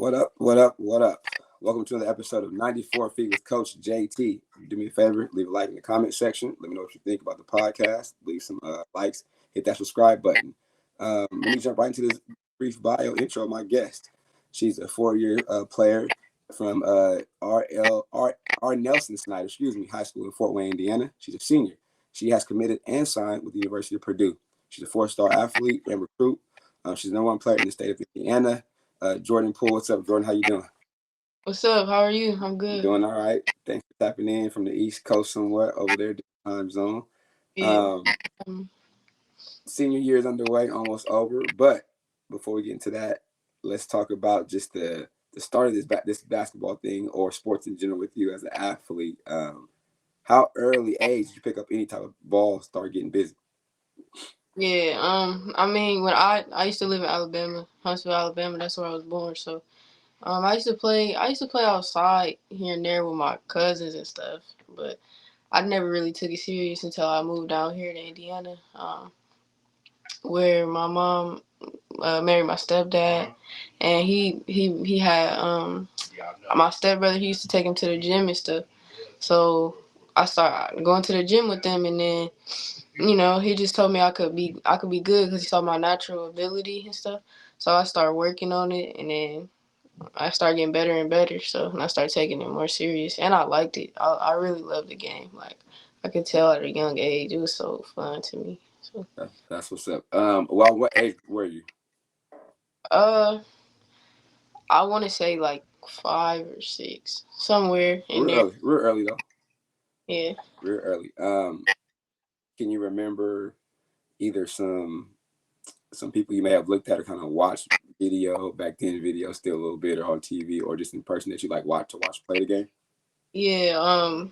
What up? What up? What up? Welcome to another episode of 94 Feet with Coach JT. Do me a favor, leave a like in the comment section. Let me know what you think about the podcast. Leave some likes. Hit that subscribe button. Let me jump right into this brief bio intro of my guest. She's a 4-year player from R. Nelson Snider, High School in Fort Wayne, Indiana. She's a senior. She has committed and signed with the University of Purdue. She's a 4-star athlete and recruit. She's the number 1 player in the state of Indiana. Jordyn Poole, what's up, Jordyn? How you doing? What's up? How are you? I'm good. Doing all right. Thanks for tapping in from the East Coast somewhere over there, time zone. Yeah. Senior year is underway, almost over. But before we get into that, let's talk about just the start of this basketball thing or sports in general with you as an athlete. How early age did you pick up any type of ball, start getting busy? Yeah. I mean, when I used to live in Alabama, Huntsville, Alabama. That's where I was born. So, I used to play outside here and there with my cousins and stuff. But I never really took it serious until I moved down here to Indiana, where my mom married my stepdad, and he had my stepbrother. He used to take him to the gym and stuff. So I started going to the gym with them, and then he just told me I could be good because he saw my natural ability and stuff. So I started working on it, and then I started getting better and better. So and I started taking it more serious, and I liked it. I really loved the game. Like I could tell at a young age, it was so fun to me. So that's what's up. Well, what age were you? I want to say like 5 or 6, somewhere in there. Real early though. Yeah. Real early. Can you remember either some people you may have looked at or kind of watched video back then, video still a little bit, or on TV, or just in person that you like watch play the game? Yeah.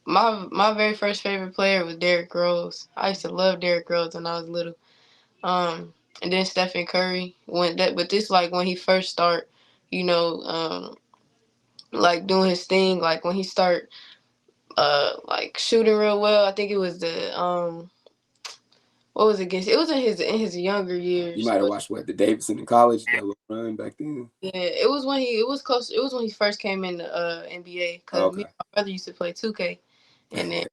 My very first favorite player was Derrick Rose. I used to love Derrick Rose when I was little. And then Stephen Curry but this like when he first start, like doing his thing, like when he start like shooting real well. I think it was what was it against? It was in his younger years. You might have watched the Davidson in college, that little run back then. Yeah, it was when he first came in the NBA, because me and my brother used to play 2K, and then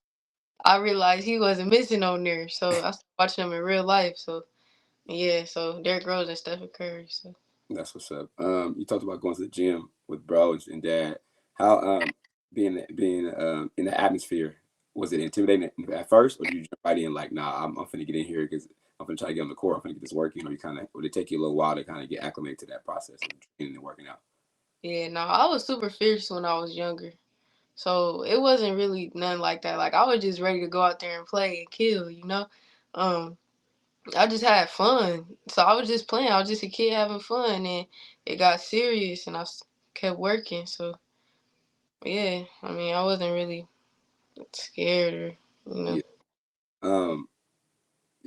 I realized he wasn't missing on there, so I started watching him in real life. So yeah, so Derrick Rose and Stephen Curry. So that's what's up. You talked about going to the gym with bros and dad. How being in the atmosphere, was it intimidating at first, or did you jump right in like, nah, I'm finna get in here because I'm finna try to get on the court, I'm finna get this working, or would it take you a little while to kind of get acclimated to that process of training and working out? yeah, no, I was super fierce when I was younger, so it wasn't really nothing like that. Like I was just ready to go out there and play and kill. I just had fun, so I was just playing. I was just a kid having fun, and it got serious, and I kept working. So yeah, I mean, I wasn't really scared or. Yeah.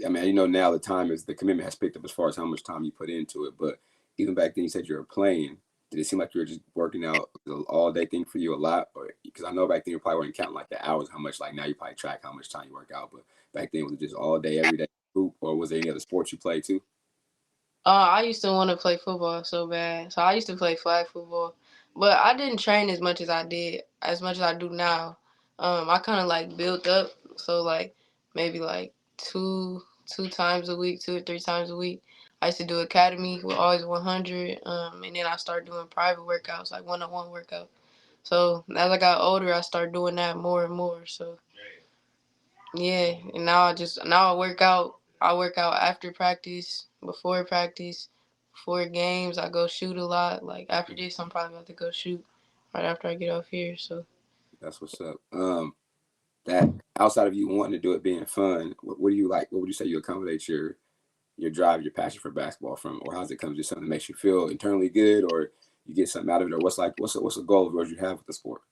I mean, now the commitment has picked up as far as how much time you put into it. But even back then, you said you were playing. Did it seem like you were just working out the all day thing for you a lot? Or because I know back then you probably weren't counting like the hours, how much, like now you probably track how much time you work out. But back then, was it just all day, every day hoop, or was there any other sports you played too? I used to want to play football so bad, so I used to play flag football, but I didn't train as much as I do now. I kind of like built up, so like maybe like two times a week, 2 or 3 times a week. I used to do academy with Always 100, and then I started doing private workouts, like one-on-one workouts. So as I got older, I started doing that more and more. So yeah, and now I work out. I work out after practice, before practice, before games. I go shoot a lot. Like after this, I'm probably about to go shoot right after I get off here. So that's what's up. That outside of you wanting to do it being fun, what do you like? What would you say you accommodate your drive, your passion for basketball from, or how's it come? Just something that makes you feel internally good, or you get something out of it, or what's the goal of yours you have with the sport?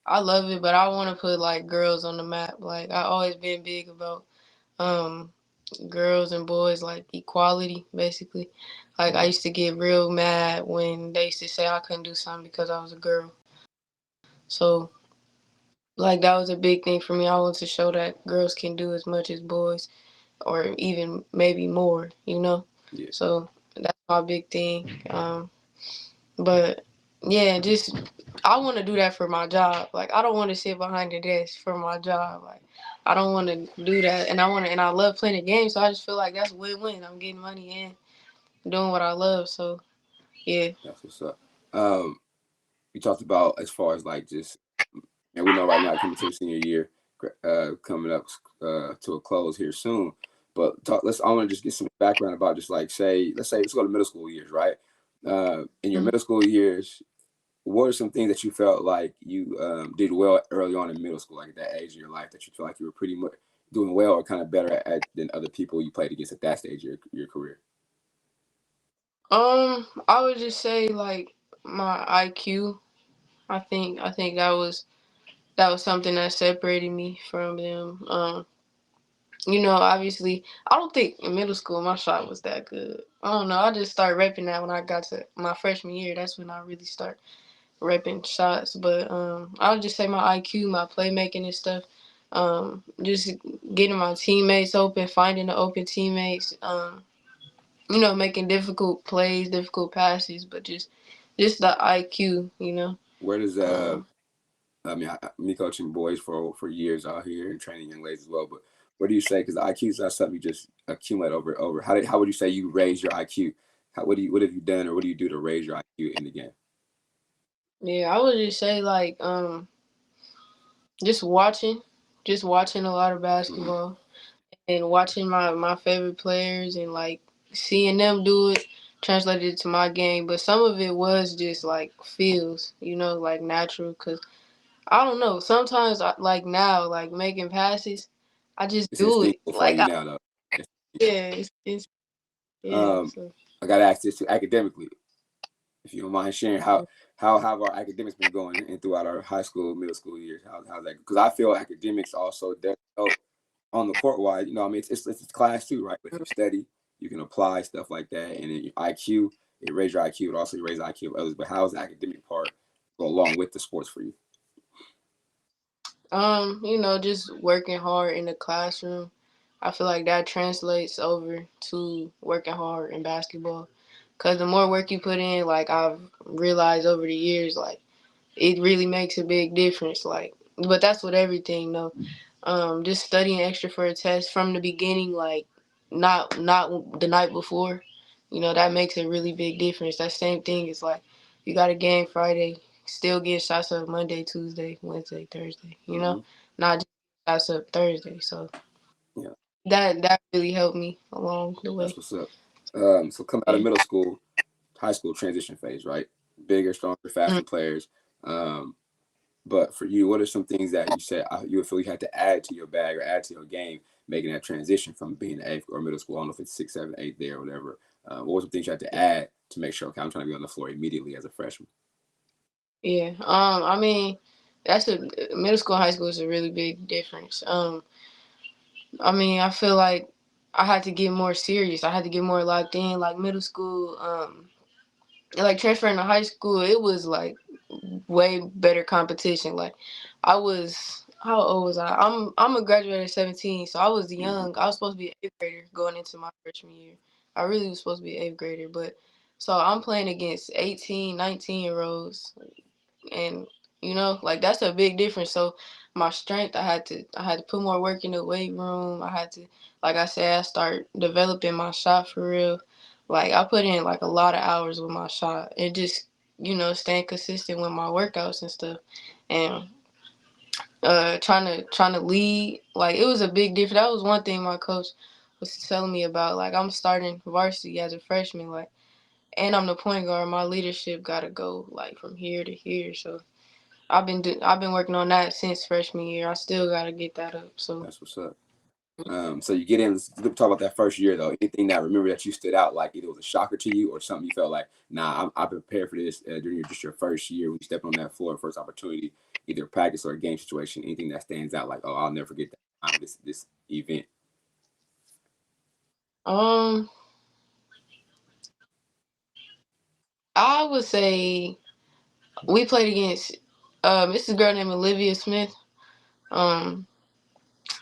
I love it, but I want to put like girls on the map. Like I always been big about um girls and boys, like equality, basically. Like I used to get real mad when they used to say I couldn't do something because I was a girl. So like that was a big thing for me. I wanted to show that girls can do as much as boys, or even maybe more. Yeah. So that's my big thing. But yeah, just I want to do that for my job. Like I don't want to sit behind the desk for my job. Like I don't want to do that, and I love playing the game. So I just feel like that's win-win. I'm getting money and doing what I love. So yeah. That's what's up. You talked about as far as like just, and we know right now coming to your senior year, coming up to a close here soon. But I want to just get some background about just like let's go to middle school years, right? In your middle school years, what are some things that you felt like you did well early on in middle school, like at that age of your life, that you feel like you were pretty much doing well or kind of better at than other people you played against at that stage of your career? I would just say like my IQ. I think that was something that separated me from them. Obviously, I don't think in middle school my shot was that good. I don't know. I just started repping that when I got to my freshman year. That's when I really start repping shots. But I would just say my IQ, my playmaking and stuff. Just getting my teammates open, finding the open teammates. Making difficult plays, difficult passes, but just the IQ. Where does Um, me coaching boys for years out here and training young ladies as well. But what do you say? Because the IQ is not something you just accumulate over. How would you say you raise your IQ? What have you done or what do you do to raise your IQ in the game? yeah, I would just say like just watching a lot of Mm-hmm. basketball and watching my favorite players and like seeing them do it translated to my game. But some of it was just like feels, like natural. Cause I don't know. Sometimes like now, like making passes, I just It's do it. instinctual for Like you now, though. yeah, it's yeah. Um, So I got to ask this too, academically, if you don't mind sharing how have our academics been going and throughout our high school, middle school years? How's that? Because I feel academics also does help on the court wide. I mean, it's class too, right? But if you study, you can apply stuff like that, and then your IQ, it raises your IQ, it also raises the IQ of others. But how does the academic part go along with the sports for you? just working hard in the classroom. I feel like that translates over to working hard in basketball. Cause the more work you put in, like I've realized over the years, like it really makes a big difference. Like, but that's with everything, though. Just studying extra for a test from the beginning, like not the night before, that makes a really big difference. That same thing is like you got a game Friday, still get shots up Monday, Tuesday, Wednesday, Thursday. Mm-hmm. Not just shots up Thursday. So Yeah, that really helped me along the that's way. what's up. So coming out of Yeah. middle school, high school transition phase, right? Bigger, stronger, faster players. Um, But for you, what are some things that you said you would feel you had to add to your bag or add to your game, making that transition from being eighth or middle school? I don't know if it's 6, 7, 8 there or whatever. What were some things you had to add to make sure, okay, I'm trying to be on the floor immediately as a freshman? Yeah. I mean, that's a middle school, high school is a really big difference. I mean, I feel like I had to get more serious. I had to get more locked in. Like middle school, like transferring to high school, it was like way better competition. Like I was, how old was I? I'm a graduate at 17, so I was Mm-hmm. young. I was supposed to be an eighth grader going into my freshman year. I really was supposed to be an eighth grader, but so I'm playing against 18, 19-year-olds and like that's a big difference. So my strength, I had to put more work in the weight room. I had to, like I said, I start developing my shot for real. Like I put in like a lot of hours with my shot and just staying consistent with my workouts and stuff, and trying to lead. Like it was a big difference. That was one thing my coach was telling me about. Like I'm starting varsity as a freshman, like, and I'm the point guard. My leadership gotta go like from here to here. So I've been working on that since freshman year. I still gotta get that up. So That's what's up. So you get in, let's talk about that first year though. Anything that remember that you stood out, like either it was a shocker to you or something you felt like, nah, I prepared for this during your first year when you stepped on that floor, first opportunity, either practice or a game situation. Anything that stands out, like, oh, I'll never forget that time, this event. um, I would say we played against this girl named Olivia Smith. Um,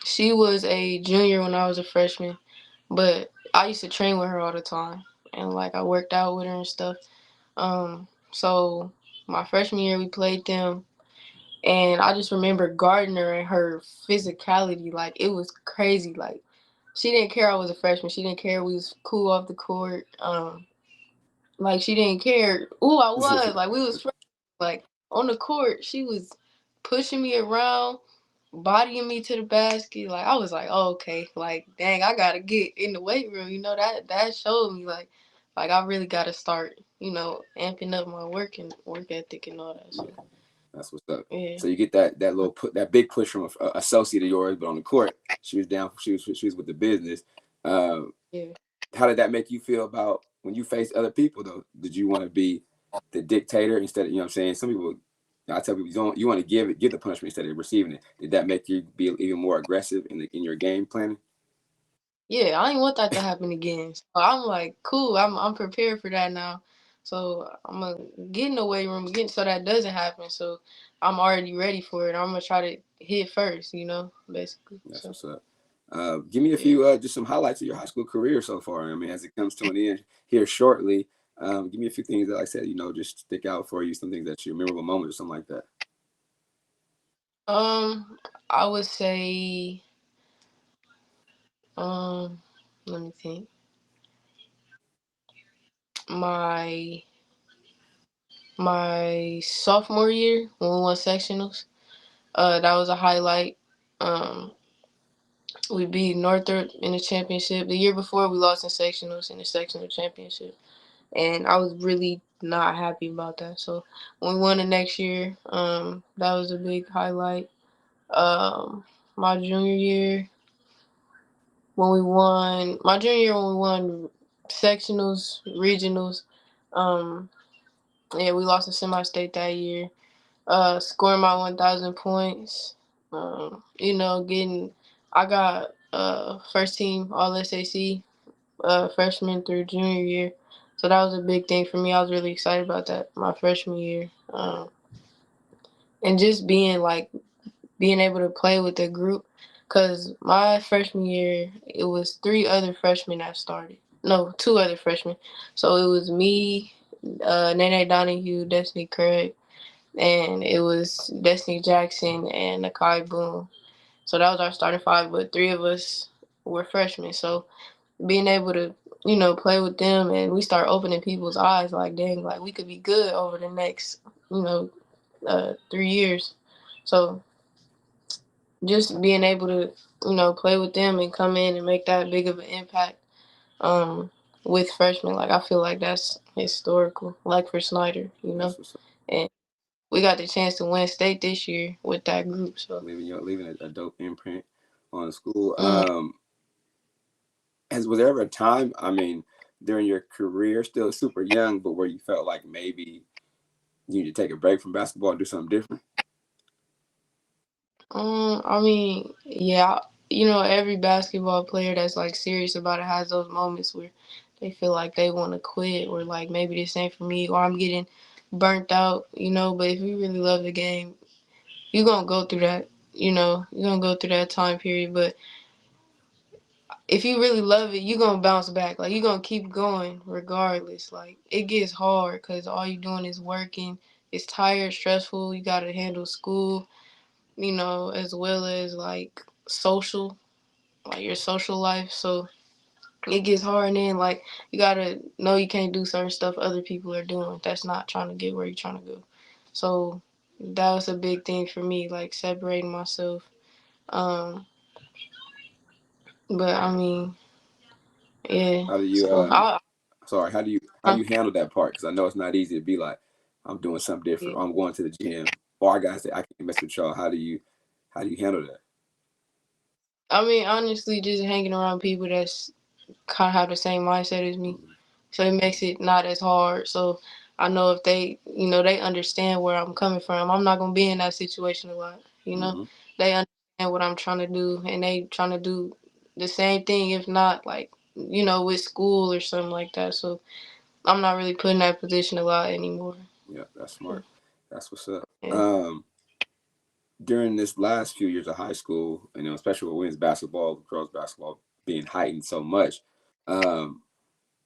she was a junior when I was a freshman, but I used to train with her all the time, and like I worked out with her and stuff. So my freshman year we played them, and I just remember Gardner and her physicality. Like, it was crazy. Like, she didn't care I was a freshman. She didn't care we was cool off the court. Like, she didn't care who I was. Like, we was friends. Like, on the court, she was pushing me around, bodying me to the basket. Like, I was like, oh, okay. Like, dang, I gotta get in the weight room. You know, that showed me like I really gotta start, amping up my work ethic and all that. So, Yeah, that's what's up. yeah. So you get that little that big push from an associate of yours, but on the court, she was down. She was with the business. Yeah. How did that make you feel about when you faced other people though? Did you want to be the dictator instead of, what I'm saying? Some people, I tell people, you want to give the punishment instead of receiving it. Did that make you be even more aggressive in your game planning? Yeah, I ain't want that to happen again. So I'm like, cool. I'm prepared for that now. So I'm gonna get in the weight room again so that doesn't happen. So I'm already ready for it. I'm gonna try to hit first, basically. That's So what's up. Give me a yeah. few, just some highlights of your high school career so far. I mean, as it comes to an end here shortly, give me a few things that, like I said, just stick out for you, some things that your memorable moments or something like that. I would say, let me think. My my sophomore year when we won sectionals, that was a highlight. Um, we beat Northrop in the championship. The year before, we lost in sectionals in the sectional championship, and I was really not happy about that. So when we won the next year, that was a big highlight. My junior year when we won sectionals, regionals, um, yeah, we lost in semi-state that year. Scoring my 1,000 points. I got first team All SAC freshman through junior year, so that was a big thing for me. I was really excited about that my freshman year, and just being able to play with the group. Cause my freshman year, it was three other freshmen that started. No, two other freshmen. So it was me, Nene Donahue, Destiny Craig, and it was Destiny Jackson and Nakai Boone. So that was our starting five, but three of us were freshmen. So being able to, play with them, and we start opening people's eyes like, dang, like we could be good over the next, 3 years. So just being able to, play with them and come in and make that big of an impact, with freshmen, like I feel like that's historical, like for Snider, That's what's up. and we got the chance to win state this year with that group. So Leaving a dope imprint on the school. mm, Was there ever a time, I mean, during your career, still super young, but where you felt like maybe you need to take a break from basketball and do something different? I mean, yeah, every basketball player that's like serious about it has those moments where they feel like they want to quit, or like maybe this ain't for me, or I'm getting burnt out, But if you really love the game, you're gonna go through that, you're gonna go through that time period. But if you really love it, you're gonna bounce back. Like, you're gonna keep going regardless. Like, it gets hard because all you're doing is working. It's tired, stressful. You gotta handle school, as well as like social, like your social life. So it gets hard, and then like you gotta know you can't do certain stuff other people are doing. That's not trying to get where you're trying to go. So that was a big thing for me, like separating myself. Um, but I mean, yeah. How do you, So sorry, how do you handle that part? Because I know it's not easy to be like, I'm doing something different, or I'm going to the gym, or I gotta say I can't mess with y'all. How do you handle that? I mean, honestly, just hanging around people that's kind of have the same mindset as me. Mm-hmm. So it makes it not as hard. So I know if they, they understand where I'm coming from. I'm not going to be in that situation a lot, Mm-hmm. They understand what I'm trying to do, and they trying to do the same thing, if not like, with school or something like that. So I'm not really put in that position a lot anymore. Yeah, that's smart. That's what's up. Yeah. During this last few years of high school, especially with women's basketball, girls basketball being heightened so much, um,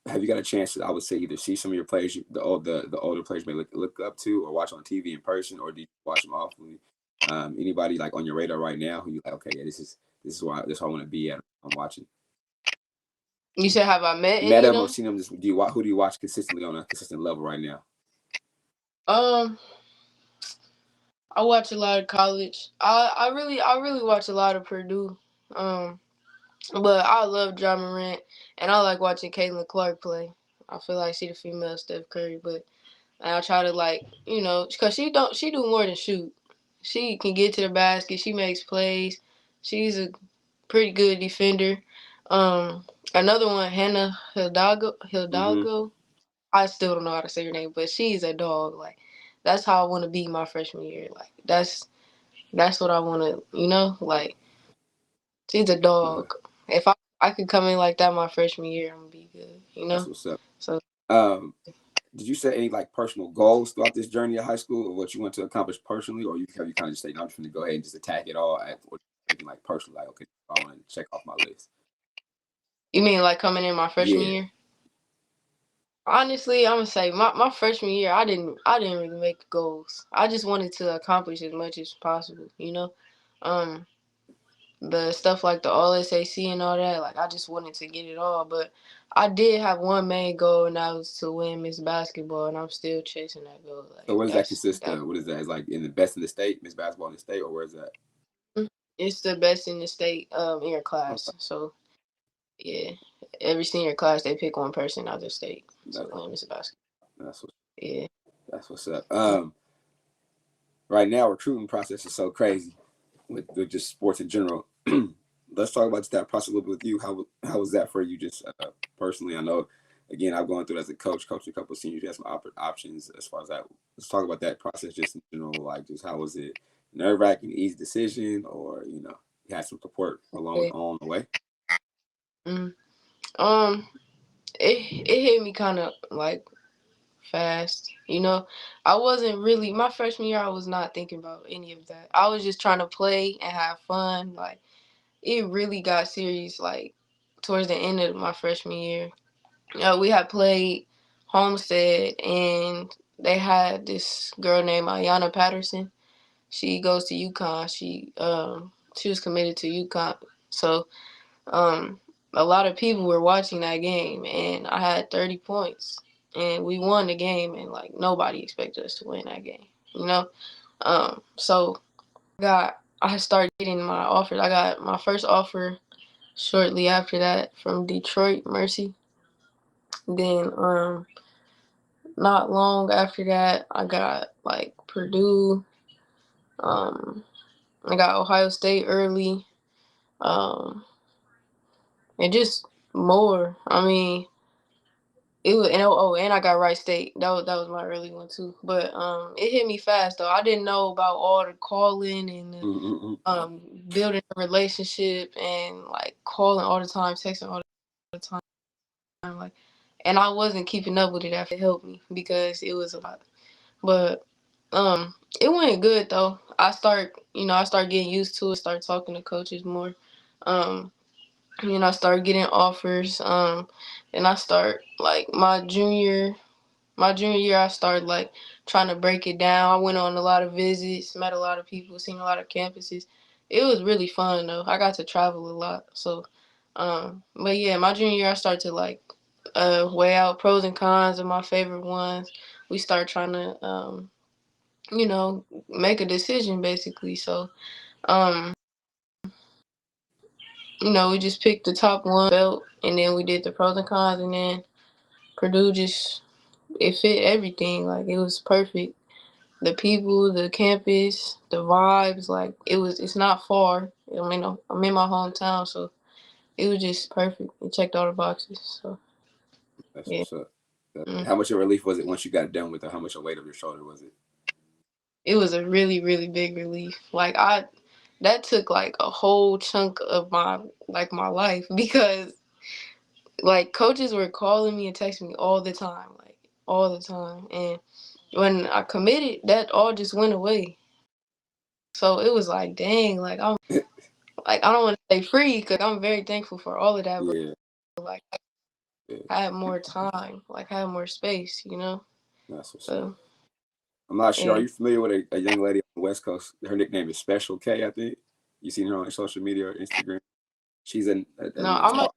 have you got a chance to, I would say, either see some of your players, the older players may look up to, or watch on TV in person, or do you watch them often? Anybody like on your radar right now who you like? Okay, yeah, this is where I want to be at. I'm watching. You said, have I met Met any of them or them? seen them? Just who do you watch consistently on a consistent level right now? I watch a lot of college. I really watch a lot of Purdue. But I love John Morant, and I like watching Caitlin Clark play. I feel like she the female Steph Curry, but I try to, like, because she do more than shoot. She can get to the basket. She makes plays. She's a pretty good defender. Another one, Hannah Hidalgo. Mm-hmm. I still don't know how to say her name, but she's a dog. Like, that's how I want to be my freshman year. Like, that's what I want to. Like, she's a dog. If I could come in like that my freshman year, I'm gonna be good. That's what's up. So Did you set any like personal goals throughout this journey of high school, or what you want to accomplish personally, or you kind of just say, no, I'm just going to go ahead and just attack it all at, or thinking like personally, like, okay, I want to check off my list? you mean like coming in my freshman Yeah. year? Honestly, I'm gonna say my freshman year, I didn't really make goals. I just wanted to accomplish as much as possible. Um, the stuff like the All SAC and all that, like I just wanted to get it all. But I did have one main goal, and that was to win Miss Basketball, and I'm still chasing that goal. So Like what does that consist of? What is that? Is like in the best in the state, Miss Basketball in the state, or where is that? it's the best in the state in your class. Okay. So yeah, every senior class they pick one person out of the state to That, win Miss Basketball. that's what, Yeah. that's what's up. Right now recruiting process is so crazy with just sports in general. Let's talk about that process a little bit with you. How was that for you, just personally? I know, again, I've gone through it as a coach a couple of seniors. You have some options as far as that. Let's talk about that process just in general. Like, just how was it? Nerve-wracking, easy decision, or you had some support along the way? Mm. Um, it hit me kind of like fast. I wasn't really my freshman year. I was not thinking about any of that. I was just trying to play and have fun. Like, it really got serious like towards the end of my freshman year. We had played Homestead, and they had this girl named Ayanna Patterson. She goes to UConn. She was committed to UConn. So a lot of people were watching that game, and I had 30 points, and we won the game, and like nobody expected us to win that game. So I started getting my offers. I got my first offer shortly after that from Detroit Mercy. Then not long after that, I got like Purdue. Um, I got Ohio State early. Um, and just more. I mean, it was, and I got Wright State. That was my early one too. But it hit me fast though. I didn't know about all the calling and building a relationship and like calling all the time, texting all the time, like, and I wasn't keeping up with it. After it helped me because it was a lot. But it went good though. I start getting used to it. Start talking to coaches more. I started getting offers. And I start like my junior year, I started like trying to break it down. I went on a lot of visits, met a lot of people, seen a lot of campuses. It was really fun though. I got to travel a lot. So, but yeah, my junior year, I started to like weigh out pros and cons of my favorite ones. We start trying to make a decision basically. So, we just picked the top one belt, and then we did the pros and cons, and then Purdue just it fit everything. Like, it was perfect. The people, the campus, the vibes, like it's not far. I mean, I'm in my hometown, so it was just perfect. It checked all the boxes. So That's yeah. what's up. How much of a relief was it once you got done with it? How much a weight of your shoulder was it? It was a really, really big relief. Like, that took like a whole chunk of my life because like coaches were calling me and texting me all the time, like all the time. And when I committed, that all just went away. So it was like, dang, like I don't want to say free because I'm very thankful for all of that, but Yeah. like had more time, like had more space, you know. That's what's up. So I'm not sure. Are yeah, you familiar with a young lady on the West Coast? Her nickname is Special K, I think. You seen her on social media or Instagram? She's no, I'm like,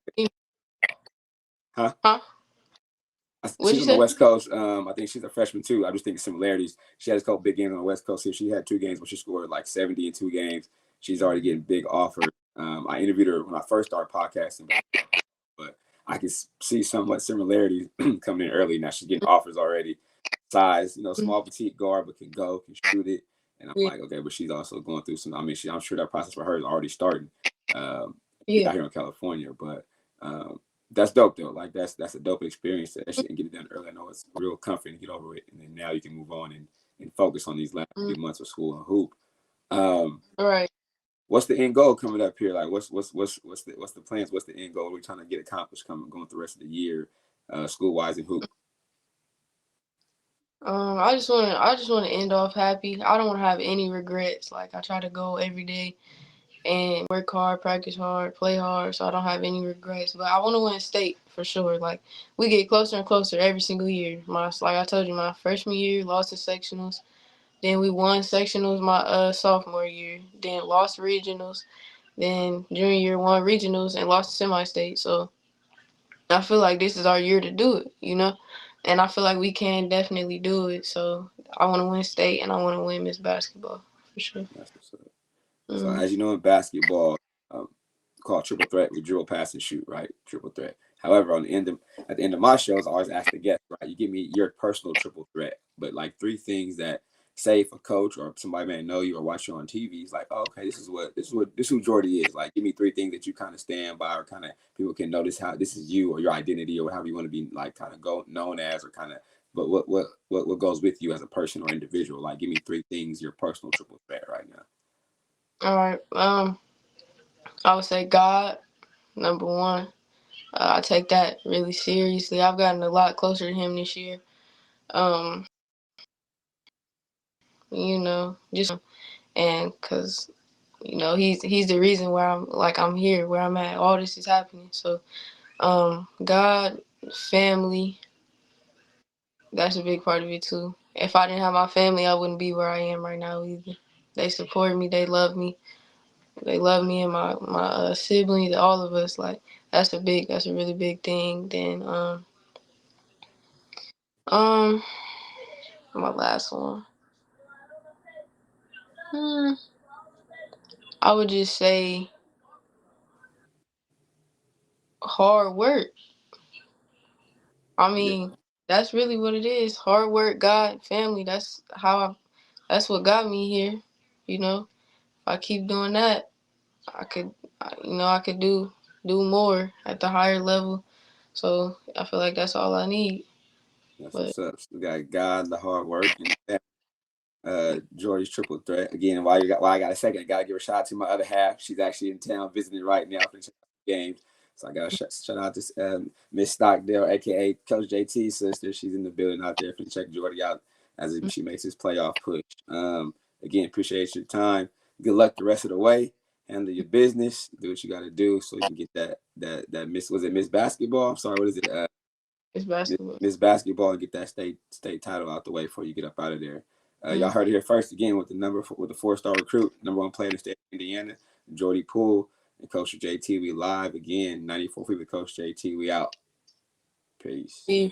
huh? huh? What'd She's you on the say? West Coast. I think she's a freshman too. I just think similarities. She has a couple big games on the West Coast here. She had 2 games where she scored like 70 in 2 games. She's already getting big offers. I interviewed her when I first started podcasting, but I can see somewhat similarities coming in early. Now she's getting offers already. Size, small petite guard, but can shoot it. And I'm Yeah, like, okay, but she's also going through some. I mean, I'm sure that process for her is already starting. yeah, Out here in California, but that's dope though. Like that's a dope experience that she can get it done early. I know it's real comforting to get over it, and then now you can move on and focus on these last few months of school and hoop. all right. What's the end goal coming up here? Like, what's the plans? What's the end goal we're trying to get accomplished going through the rest of the year, school wise and hoop? I just want to end off happy. I don't want to have any regrets. Like I try to go every day and work hard, practice hard, play hard, so I don't have any regrets. But I want to win state for sure. Like we get closer and closer every single year. Like I told you, my freshman year lost in sectionals. Then we won sectionals my sophomore year. Then lost regionals. Then junior year won regionals and lost to semi-state. So I feel like this is our year to do it, you know? And I feel like we can definitely do it. So I want to win state and I want to win Miss Basketball for sure. That's what's up. So Mm. as you know in basketball, um, called triple threat, we dribble, pass, and shoot, right? Triple threat. However, at the end of my shows, I always ask the guest, right? You give me your personal triple threat, but like 3 things that say if a coach or somebody may know you or watch you on TV, he's like, oh, okay, this is who Jordyn is. Like, give me 3 things that you kind of stand by, or kind of people can notice how this is you or your identity or however you want to be like kind of go known as, or kind of. But what goes with you as a person or individual? Like, give me 3 things your personal triple threat right now. All right. I would say God, number one. I take that really seriously. I've gotten a lot closer to him this year. Um, just and because he's the reason where I'm here, where I'm at. All this is happening. So, God, family, that's a big part of it too. If I didn't have my family, I wouldn't be where I am right now either. They support me. They love me. They love me and my siblings, all of us. Like that's a really big thing. Then um my last one. Hmm, I would just say hard work. I Yeah, mean, that's really what it is. Hard work, God, family. That's what got me here. You know, if I keep doing that, I could, I could do more at the higher level. So I feel like that's all I need. that's But what's up. So we got God, the hard work, and Jordy's triple threat. Again, while I got a second, I gotta give a shout out to my other half. She's actually in town visiting right now for the games. So I got to shout out to Miss Stockdale, aka Coach JT's sister. She's in the building out there for check Jordy out as she makes his playoff push. Again, appreciate your time. Good luck the rest of the way. Handle your business. Do what you got to do so you can get that Miss. Was it Miss Basketball? I'm sorry. What is it? it's basketball. Miss Basketball and get that state title out the way before you get up out of there. Y'all Mm-hmm. heard it here first again with the 4-star recruit, #1 player in the state of Indiana, Jordyn Poole, and Coach JT. We live again, 94 Feet with Coach JT. We out. Peace. Yeah.